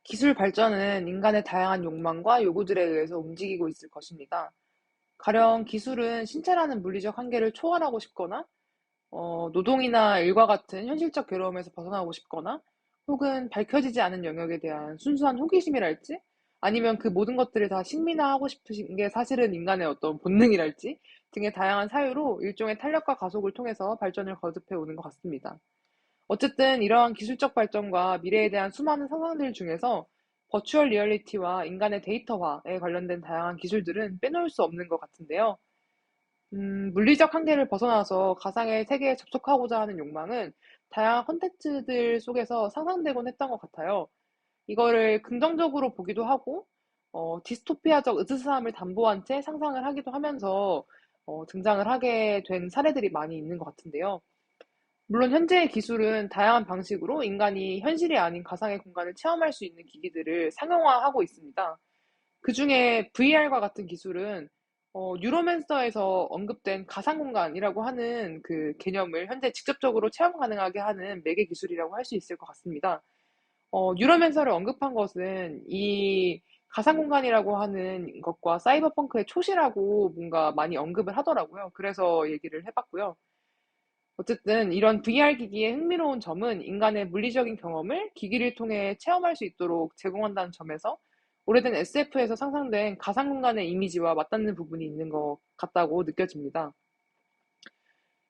기술 발전은 인간의 다양한 욕망과 요구들에 의해서 움직이고 있을 것입니다. 가령 기술은 신체라는 물리적 한계를 초월하고 싶거나, 노동이나 일과 같은 현실적 괴로움에서 벗어나고 싶거나, 혹은 밝혀지지 않은 영역에 대한 순수한 호기심이랄지, 아니면 그 모든 것들을 다 식민화하고 싶으신 게 사실은 인간의 어떤 본능이랄지 등의 다양한 사유로 일종의 탄력과 가속을 통해서 발전을 거듭해 오는 것 같습니다. 어쨌든 이러한 기술적 발전과 미래에 대한 수많은 상상들 중에서 버추얼 리얼리티와 인간의 데이터화에 관련된 다양한 기술들은 빼놓을 수 없는 것 같은데요. 물리적 한계를 벗어나서 가상의 세계에 접속하고자 하는 욕망은 다양한 콘텐츠들 속에서 상상되곤 했던 것 같아요. 이거를 긍정적으로 보기도 하고, 디스토피아적 으스스함을 담보한 채 상상을 하기도 하면서 등장을 하게 된 사례들이 많이 있는 것 같은데요. 물론 현재의 기술은 다양한 방식으로 인간이 현실이 아닌 가상의 공간을 체험할 수 있는 기기들을 상용화하고 있습니다. 그중에 VR과 같은 기술은 뉴로맨서에서 언급된 가상 공간이라고 하는 그 개념을 현재 직접적으로 체험 가능하게 하는 매개 기술이라고 할 수 있을 것 같습니다. 뉴로맨서를 언급한 것은 이 가상 공간이라고 하는 것과 사이버펑크의 초시라고 뭔가 많이 언급을 하더라고요. 그래서 얘기를 해봤고요. 어쨌든 이런 VR 기기의 흥미로운 점은 인간의 물리적인 경험을 기기를 통해 체험할 수 있도록 제공한다는 점에서 오래된 SF에서 상상된 가상 공간의 이미지와 맞닿는 부분이 있는 것 같다고 느껴집니다.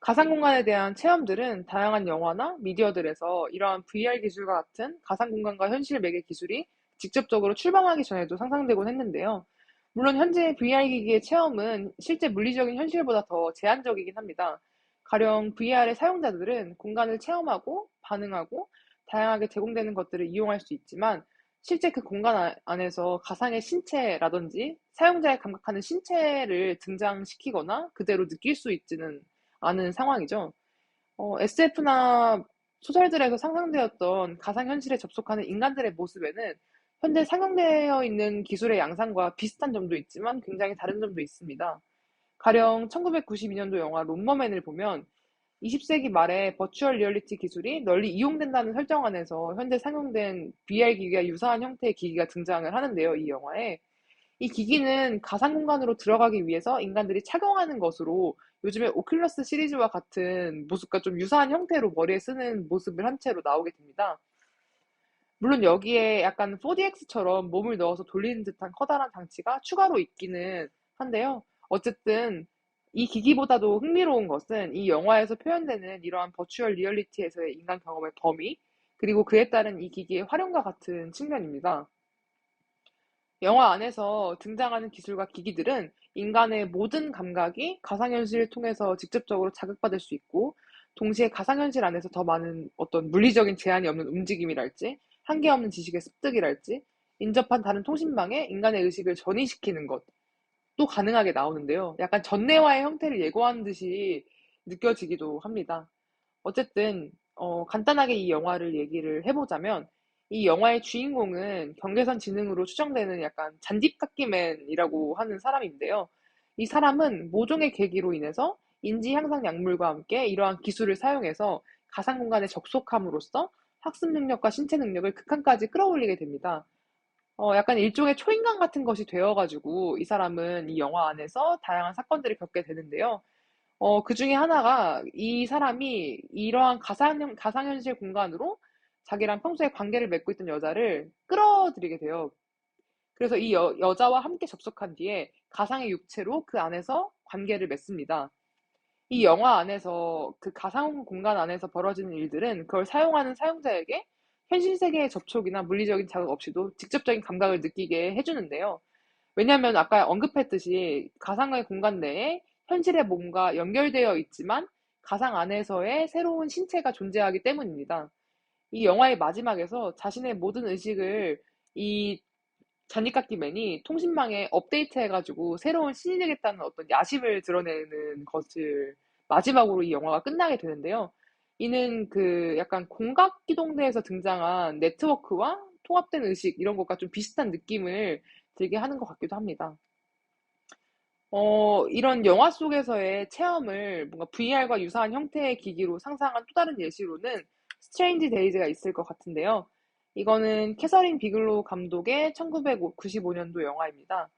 가상 공간에 대한 체험들은 다양한 영화나 미디어들에서 이러한 VR 기술과 같은 가상 공간과 현실 매개 기술이 직접적으로 출범하기 전에도 상상되곤 했는데요. 물론 현재 VR 기기의 체험은 실제 물리적인 현실보다 더 제한적이긴 합니다. 가령 VR의 사용자들은 공간을 체험하고 반응하고 다양하게 제공되는 것들을 이용할 수 있지만 실제 그 공간 안에서 가상의 신체라든지 사용자의 감각하는 신체를 등장시키거나 그대로 느낄 수 있지는 않은 상황이죠. SF나 소설들에서 상상되었던 가상현실에 접속하는 인간들의 모습에는 현재 상용되어 있는 기술의 양상과 비슷한 점도 있지만 굉장히 다른 점도 있습니다. 가령 1992년도 영화 롬머맨을 보면 20세기 말에 버추얼 리얼리티 기술이 널리 이용된다는 설정 안에서 현재 상용된 VR 기기와 유사한 형태의 기기가 등장을 하는데요, 이 영화에. 이 기기는 가상 공간으로 들어가기 위해서 인간들이 착용하는 것으로 요즘에 오큘러스 시리즈와 같은 모습과 좀 유사한 형태로 머리에 쓰는 모습을 한 채로 나오게 됩니다. 물론 여기에 약간 4DX처럼 몸을 넣어서 돌리는 듯한 커다란 장치가 추가로 있기는 한데요. 어쨌든 이 기기보다도 흥미로운 것은 이 영화에서 표현되는 이러한 버추얼 리얼리티에서의 인간 경험의 범위, 그리고 그에 따른 이 기기의 활용과 같은 측면입니다. 영화 안에서 등장하는 기술과 기기들은 인간의 모든 감각이 가상현실을 통해서 직접적으로 자극받을 수 있고, 동시에 가상현실 안에서 더 많은 어떤 물리적인 제한이 없는 움직임이랄지, 한계 없는 지식의 습득이랄지, 인접한 다른 통신망에 인간의 의식을 전이시키는 것도 가능하게 나오는데요. 약간 전내화의 형태를 예고하는 듯이 느껴지기도 합니다. 어쨌든 간단하게 이 영화를 얘기를 해보자면 이 영화의 주인공은 경계선 지능으로 추정되는 약간 잔디깎기맨이라고 하는 사람인데요. 이 사람은 모종의 계기로 인해서 인지 향상 약물과 함께 이러한 기술을 사용해서 가상 공간에 접속함으로써 학습 능력과 신체 능력을 극한까지 끌어올리게 됩니다. 약간 일종의 초인간 같은 것이 되어가지고 이 사람은 이 영화 안에서 다양한 사건들을 겪게 되는데요. 그 중에 하나가 이 사람이 이러한 가상현실 공간으로 자기랑 평소에 관계를 맺고 있던 여자를 끌어들이게 돼요. 그래서 이 여자와 함께 접속한 뒤에 가상의 육체로 그 안에서 관계를 맺습니다. 이 영화 안에서 그 가상 공간 안에서 벌어지는 일들은 그걸 사용하는 사용자에게 현실 세계의 접촉이나 물리적인 자극 없이도 직접적인 감각을 느끼게 해주는데요. 왜냐하면 아까 언급했듯이 가상의 공간 내에 현실의 몸과 연결되어 있지만 가상 안에서의 새로운 신체가 존재하기 때문입니다. 이 영화의 마지막에서 자신의 모든 의식을 이 자니깎기맨이 통신망에 업데이트해가지고 새로운 신이 되겠다는 어떤 야심을 드러내는 것을 마지막으로 이 영화가 끝나게 되는데요. 이는 그 약간 공각기동대에서 등장한 네트워크와 통합된 의식 이런 것과 좀 비슷한 느낌을 들게 하는 것 같기도 합니다. 이런 영화 속에서의 체험을 뭔가 VR과 유사한 형태의 기기로 상상한 또 다른 예시로는 스트레인지 데이즈가 있을 것 같은데요. 이거는 캐서린 비글로우 감독의 1995년도 영화입니다.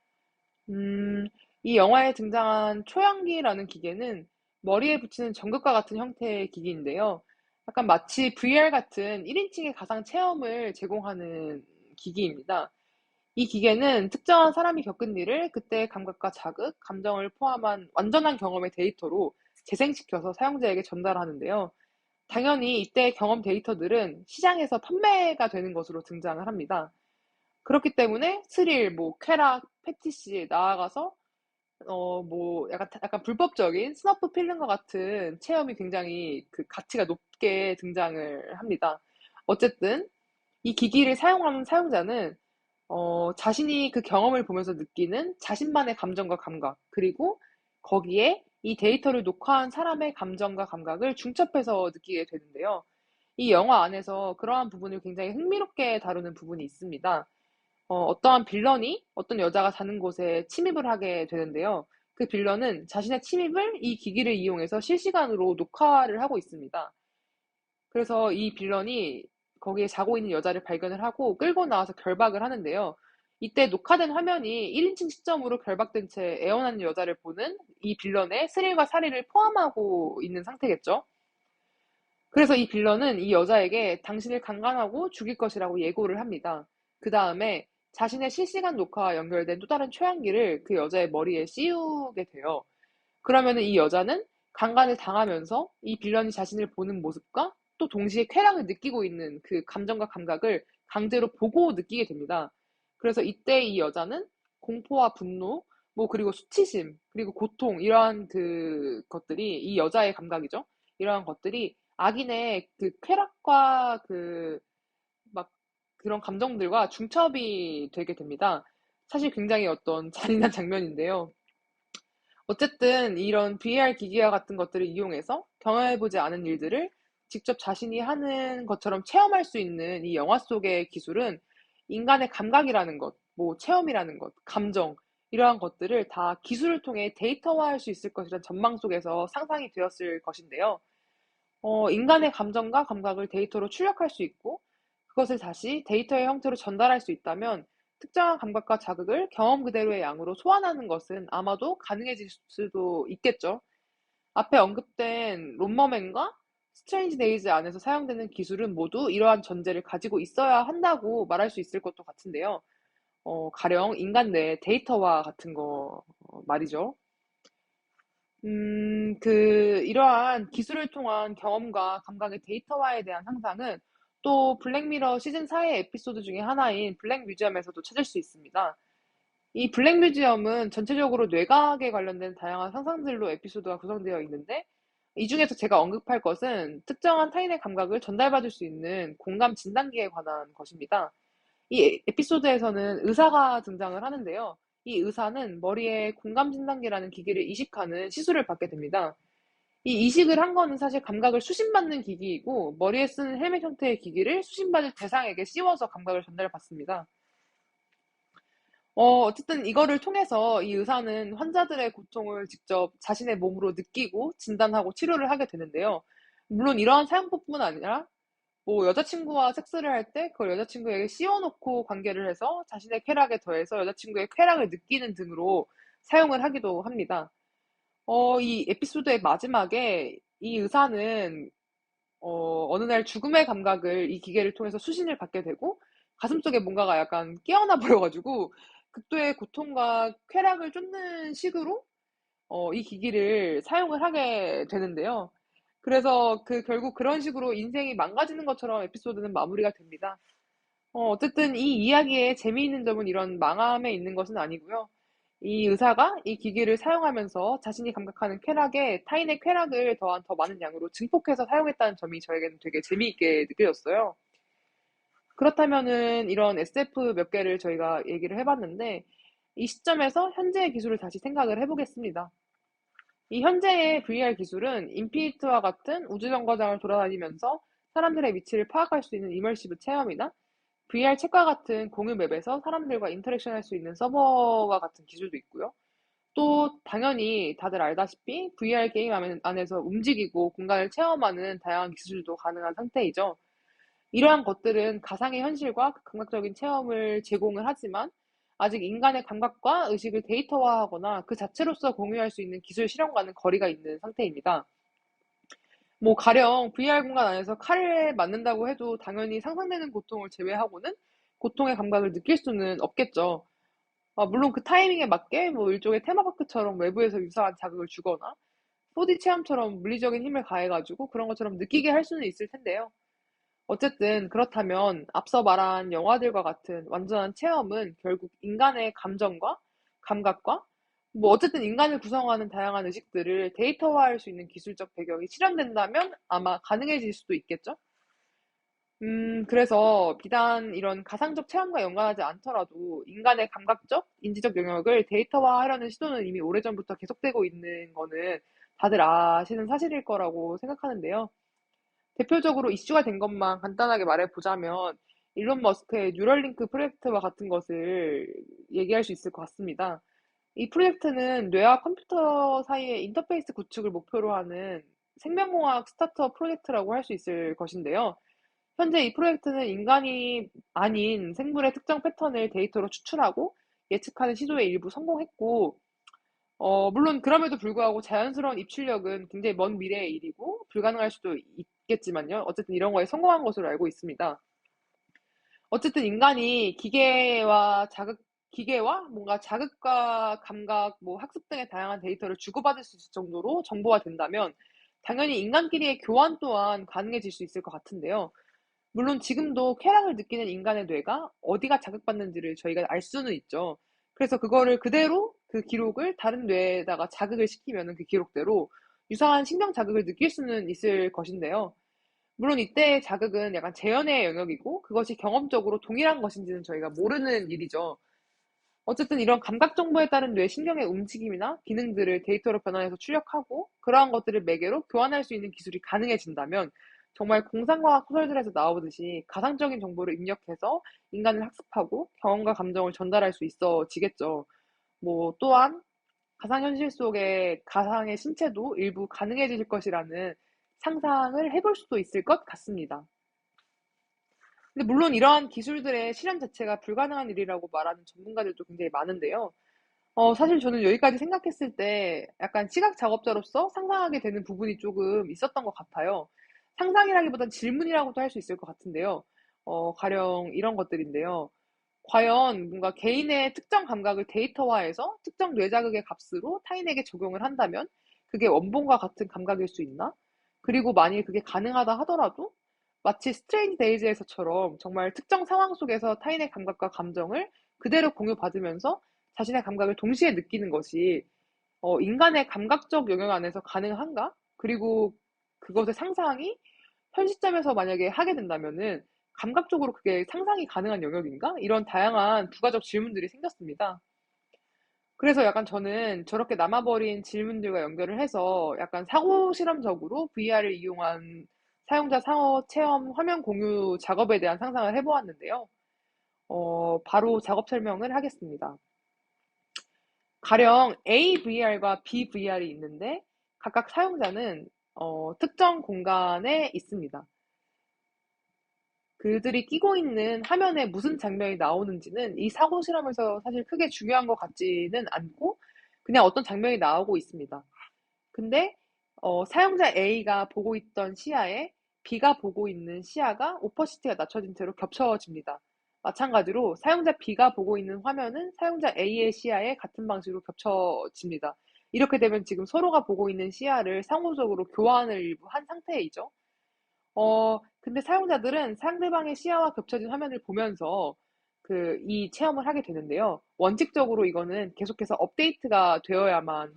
음, 이 영화에 등장한 초연기라는 기계는 머리에 붙이는 전극과 같은 형태의 기기인데요. 약간 마치 VR 같은 1인칭의 가상 체험을 제공하는 기기입니다. 이 기계는 특정한 사람이 겪은 일을 그때의 감각과 자극, 감정을 포함한 완전한 경험의 데이터로 재생시켜서 사용자에게 전달하는데요. 당연히 이때의 경험 데이터들은 시장에서 판매가 되는 것으로 등장을 합니다. 그렇기 때문에 스릴, 뭐 쾌락, 패티시 나아가서 뭐 약간 불법적인 스너프 필름과 같은 체험이 굉장히 그 가치가 높게 등장을 합니다. 어쨌든 이 기기를 사용하는 사용자는 자신이 그 경험을 보면서 느끼는 자신만의 감정과 감각, 그리고 거기에 이 데이터를 녹화한 사람의 감정과 감각을 중첩해서 느끼게 되는데요. 이 영화 안에서 그러한 부분을 굉장히 흥미롭게 다루는 부분이 있습니다. 어떠한 빌런이 어떤 여자가 사는 곳에 침입을 하게 되는데요. 그 빌런은 자신의 침입을 이 기기를 이용해서 실시간으로 녹화를 하고 있습니다. 그래서 이 빌런이 거기에 자고 있는 여자를 발견을 하고 끌고 나와서 결박을 하는데요. 이때 녹화된 화면이 1인칭 시점으로 결박된 채 애원하는 여자를 보는 이 빌런의 스릴과 살해를 포함하고 있는 상태겠죠. 그래서 이 빌런은 이 여자에게 당신을 강간하고 죽일 것이라고 예고를 합니다. 그 다음에 자신의 실시간 녹화와 연결된 또 다른 초연기를 그 여자의 머리에 씌우게 돼요. 그러면은 이 여자는 강간을 당하면서 이 빌런이 자신을 보는 모습과 또 동시에 쾌락을 느끼고 있는 그 감정과 감각을 강제로 보고 느끼게 됩니다. 그래서 이때 이 여자는 공포와 분노, 뭐 그리고 수치심, 그리고 고통 이러한 그 것들이 이 여자의 감각이죠. 이러한 것들이 악인의 그 쾌락과 그 막 그런 감정들과 중첩이 되게 됩니다. 사실 굉장히 어떤 잔인한 장면인데요. 어쨌든 이런 VR 기기와 같은 것들을 이용해서 경험해보지 않은 일들을 직접 자신이 하는 것처럼 체험할 수 있는 이 영화 속의 기술은 인간의 감각이라는 것, 뭐 체험이라는 것, 감정, 이러한 것들을 다 기술을 통해 데이터화할 수 있을 것이라는 전망 속에서 상상이 되었을 것인데요. 인간의 감정과 감각을 데이터로 출력할 수 있고, 그것을 다시 데이터의 형태로 전달할 수 있다면, 특정한 감각과 자극을 경험 그대로의 양으로 소환하는 것은 아마도 가능해질 수도 있겠죠. 앞에 언급된 롬머맨과 스트레인지 데이즈 안에서 사용되는 기술은 모두 이러한 전제를 가지고 있어야 한다고 말할 수 있을 것도 같은데요. 가령 인간 내 데이터와 같은 거 말이죠. 이러한 기술을 통한 경험과 감각의 데이터화에 대한 상상은 또 블랙미러 시즌 4의 에피소드 중에 하나인 블랙 뮤지엄에서도 찾을 수 있습니다. 이 블랙 뮤지엄은 전체적으로 뇌과학에 관련된 다양한 상상들로 에피소드가 구성되어 있는데, 이 중에서 제가 언급할 것은 특정한 타인의 감각을 전달받을 수 있는 공감 진단기에 관한 것입니다. 이 에피소드에서는 의사가 등장을 하는데요. 이 의사는 머리에 공감 진단기라는 기기를 이식하는 시술을 받게 됩니다. 이 이식을 한 거는 사실 감각을 수신받는 기기이고, 머리에 쓰는 헬멧 형태의 기기를 수신받을 대상에게 씌워서 감각을 전달받습니다. 어쨌든 이거를 통해서 이 의사는 환자들의 고통을 직접 자신의 몸으로 느끼고 진단하고 치료를 하게 되는데요. 물론 이러한 사용법뿐 아니라 뭐 여자친구와 섹스를 할 때 그걸 여자친구에게 씌워놓고 관계를 해서 자신의 쾌락에 더해서 여자친구의 쾌락을 느끼는 등으로 사용을 하기도 합니다. 이 에피소드의 마지막에 이 의사는 어느 날 죽음의 감각을 이 기계를 통해서 수신을 받게 되고 가슴속에 뭔가가 약간 깨어나 버려가지고 극도의 고통과 쾌락을 쫓는 식으로 이 기기를 사용을 하게 되는데요. 그래서 결국 그런 식으로 인생이 망가지는 것처럼 에피소드는 마무리가 됩니다. 어쨌든 이 이야기의 재미있는 점은 이런 망함에 있는 것은 아니고요. 이 의사가 이 기기를 사용하면서 자신이 감각하는 쾌락에 타인의 쾌락을 더한 더 많은 양으로 증폭해서 사용했다는 점이 저에게는 되게 재미있게 느껴졌어요. 그렇다면은 이런 SF 몇 개를 저희가 얘기를 해봤는데, 이 시점에서 현재의 기술을 다시 생각을 해보겠습니다. 이 현재의 VR 기술은 인피니트와 같은 우주정거장을 돌아다니면서 사람들의 위치를 파악할 수 있는 이머시브 체험이나 VR 책과 같은 공유 맵에서 사람들과 인터랙션 할 수 있는 서버와 같은 기술도 있고요. 또 당연히 다들 알다시피 VR 게임 안에서 움직이고 공간을 체험하는 다양한 기술도 가능한 상태이죠. 이러한 것들은 가상의 현실과 감각적인 체험을 제공을 하지만 아직 인간의 감각과 의식을 데이터화하거나 그 자체로서 공유할 수 있는 기술 실현과는 거리가 있는 상태입니다. 뭐 가령 VR 공간 안에서 칼에 맞는다고 해도 당연히 상상되는 고통을 제외하고는 고통의 감각을 느낄 수는 없겠죠. 물론 그 타이밍에 맞게 뭐 일종의 테마파크처럼 외부에서 유사한 자극을 주거나 4D 체험처럼 물리적인 힘을 가해가지고 그런 것처럼 느끼게 할 수는 있을 텐데요. 어쨌든 그렇다면 앞서 말한 영화들과 같은 완전한 체험은 결국 인간의 감정과 감각과 뭐 어쨌든 인간을 구성하는 다양한 의식들을 데이터화할 수 있는 기술적 배경이 실현된다면 아마 가능해질 수도 있겠죠? 그래서 비단 이런 가상적 체험과 연관하지 않더라도 인간의 감각적, 인지적 영역을 데이터화하려는 시도는 이미 오래전부터 계속되고 있는 거는 다들 아시는 사실일 거라고 생각하는데요. 대표적으로 이슈가 된 것만 간단하게 말해보자면 일론 머스크의 뉴럴링크 프로젝트와 같은 것을 얘기할 수 있을 것 같습니다. 이 프로젝트는 뇌와 컴퓨터 사이의 인터페이스 구축을 목표로 하는 생명공학 스타트업 프로젝트라고 할 수 있을 것인데요. 현재 이 프로젝트는 인간이 아닌 생물의 특정 패턴을 데이터로 추출하고 예측하는 시도에 일부 성공했고, 물론 그럼에도 불구하고 자연스러운 입출력은 굉장히 먼 미래의 일이고 불가능할 수도 있겠지만요. 어쨌든 이런 거에 성공한 것으로 알고 있습니다. 어쨌든 인간이 기계와 뭔가 자극과 감각, 뭐 학습 등의 다양한 데이터를 주고받을 수 있을 정도로 정보화 된다면 당연히 인간끼리의 교환 또한 가능해질 수 있을 것 같은데요. 물론 지금도 쾌락을 느끼는 인간의 뇌가 어디가 자극받는지를 저희가 알 수는 있죠. 그래서 그거를 그대로 그 기록을 다른 뇌에다가 자극을 시키면은 그 기록대로 유사한 신경 자극을 느낄 수는 있을 것인데요. 물론 이때의 자극은 약간 재현의 영역이고 그것이 경험적으로 동일한 것인지는 저희가 모르는 일이죠. 어쨌든 이런 감각 정보에 따른 뇌 신경의 움직임이나 기능들을 데이터로 변환해서 출력하고 그러한 것들을 매개로 교환할 수 있는 기술이 가능해진다면 정말 공상과학 소설들에서 나오듯이 가상적인 정보를 입력해서 인간을 학습하고 경험과 감정을 전달할 수 있어지겠죠. 뭐 또한 가상현실 속의 가상의 신체도 일부 가능해질 것이라는 상상을 해볼 수도 있을 것 같습니다. 근데 물론 이러한 기술들의 실현 자체가 불가능한 일이라고 말하는 전문가들도 굉장히 많은데요. 사실 저는 여기까지 생각했을 때 약간 시각 작업자로서 상상하게 되는 부분이 조금 있었던 것 같아요. 상상이라기보단 질문이라고도 할 수 있을 것 같은데요. 가령 이런 것들인데요. 과연 뭔가 개인의 특정 감각을 데이터화해서 특정 뇌자극의 값으로 타인에게 적용을 한다면 그게 원본과 같은 감각일 수 있나? 그리고 만일 그게 가능하다 하더라도 마치 스트레인지 데이즈에서처럼 정말 특정 상황 속에서 타인의 감각과 감정을 그대로 공유받으면서 자신의 감각을 동시에 느끼는 것이 인간의 감각적 영역 안에서 가능한가? 그리고 그것의 상상이 현 시점에서 만약에 하게 된다면은 감각적으로 그게 상상이 가능한 영역인가? 이런 다양한 부가적 질문들이 생겼습니다. 그래서 약간 저는 저렇게 남아버린 질문들과 연결을 해서 약간 사고 실험적으로 VR을 이용한 사용자 상호 체험 화면 공유 작업에 대한 상상을 해보았는데요. 바로 작업 설명을 하겠습니다. 가령 AVR과 BVR이 있는데 각각 사용자는 특정 공간에 있습니다. 그들이 끼고 있는 화면에 무슨 장면이 나오는지는 이 사고 실험에서 사실 크게 중요한 것 같지는 않고 그냥 어떤 장면이 나오고 있습니다. 근데 사용자 A가 보고 있던 시야에 B가 보고 있는 시야가 오퍼시티가 낮춰진 채로 겹쳐집니다. 마찬가지로 사용자 B가 보고 있는 화면은 사용자 A의 시야에 같은 방식으로 겹쳐집니다. 이렇게 되면 지금 서로가 보고 있는 시야를 상호적으로 교환을 일부 한 상태이죠. 근데 사용자들은 상대방의 시야와 겹쳐진 화면을 보면서 이 체험을 하게 되는데요. 원칙적으로 이거는 계속해서 업데이트가 되어야만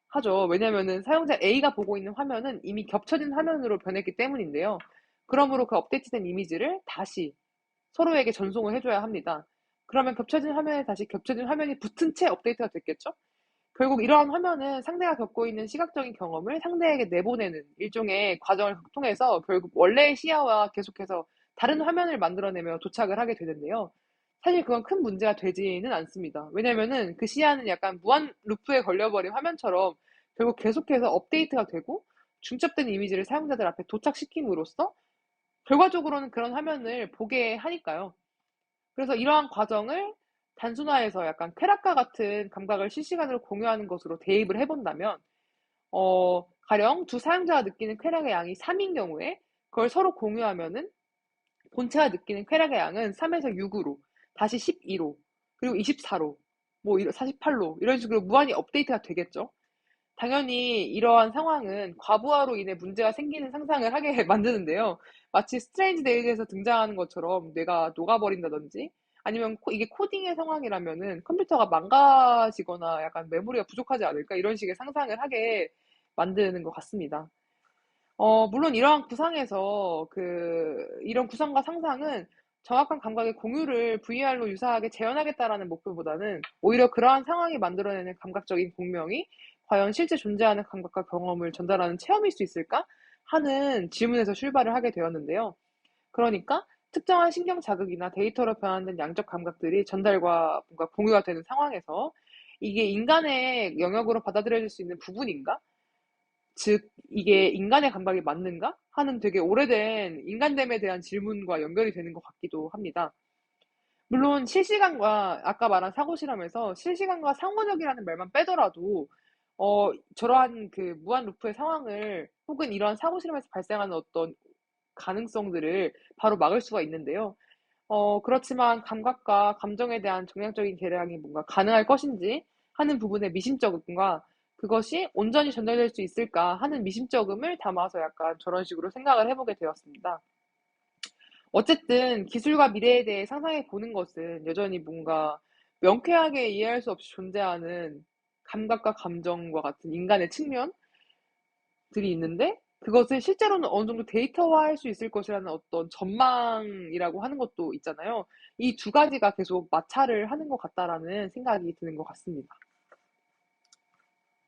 하죠. 왜냐면은 사용자 A가 보고 있는 화면은 이미 겹쳐진 화면으로 변했기 때문인데요. 그러므로 그 업데이트된 이미지를 다시 서로에게 전송을 해줘야 합니다. 그러면 겹쳐진 화면에 다시 겹쳐진 화면이 붙은 채 업데이트가 됐겠죠? 결국 이러한 화면은 상대가 겪고 있는 시각적인 경험을 상대에게 내보내는 일종의 과정을 통해서 결국 원래의 시야와 계속해서 다른 화면을 만들어내며 도착을 하게 되는데요. 사실 그건 큰 문제가 되지는 않습니다. 왜냐면은 그 시야는 약간 무한 루프에 걸려버린 화면처럼 결국 계속해서 업데이트가 되고 중첩된 이미지를 사용자들 앞에 도착시킴으로써 결과적으로는 그런 화면을 보게 하니까요. 그래서 이러한 과정을 단순화해서 약간 쾌락과 같은 감각을 실시간으로 공유하는 것으로 대입을 해본다면, 가령 두 사용자가 느끼는 쾌락의 양이 3인 경우에 그걸 서로 공유하면은 본체가 느끼는 쾌락의 양은 3에서 6으로, 다시 12로, 그리고 24로, 뭐 48로 이런 식으로 무한히 업데이트가 되겠죠. 당연히 이러한 상황은 과부하로 인해 문제가 생기는 상상을 하게 만드는데요. 마치 스트레인지 데이즈에서 등장하는 것처럼 뇌가 녹아버린다든지, 아니면 이게 코딩의 상황이라면은 컴퓨터가 망가지거나 약간 메모리가 부족하지 않을까, 이런 식의 상상을 하게 만드는 것 같습니다. 물론 이러한 구상에서 이런 구상과 상상은 정확한 감각의 공유를 VR로 유사하게 재현하겠다라는 목표보다는 오히려 그러한 상황이 만들어내는 감각적인 공명이 과연 실제 존재하는 감각과 경험을 전달하는 체험일 수 있을까 하는 질문에서 출발을 하게 되었는데요. 그러니까 특정한 신경 자극이나 데이터로 변환된 양적 감각들이 전달과 뭔가 공유가 되는 상황에서 이게 인간의 영역으로 받아들여질 수 있는 부분인가? 즉, 이게 인간의 감각이 맞는가? 하는 되게 오래된 인간됨에 대한 질문과 연결이 되는 것 같기도 합니다. 물론 실시간과 아까 말한 사고 실험에서 실시간과 상호작용이라는 말만 빼더라도 저러한 무한 루프의 상황을, 혹은 이러한 사고 실험에서 발생하는 어떤 가능성들을 바로 막을 수가 있는데요. 그렇지만 감각과 감정에 대한 정량적인 계량이 뭔가 가능할 것인지 하는 부분의 미심쩍음과, 그것이 온전히 전달될 수 있을까 하는 미심쩍음을 담아서 약간 저런 식으로 생각을 해보게 되었습니다. 어쨌든 기술과 미래에 대해 상상해 보는 것은 여전히 뭔가 명쾌하게 이해할 수 없이 존재하는 감각과 감정과 같은 인간의 측면들이 있는데, 그것을 실제로는 어느 정도 데이터화할 수 있을 것이라는 어떤 전망이라고 하는 것도 있잖아요. 이 두 가지가 계속 마찰을 하는 것 같다라는 생각이 드는 것 같습니다.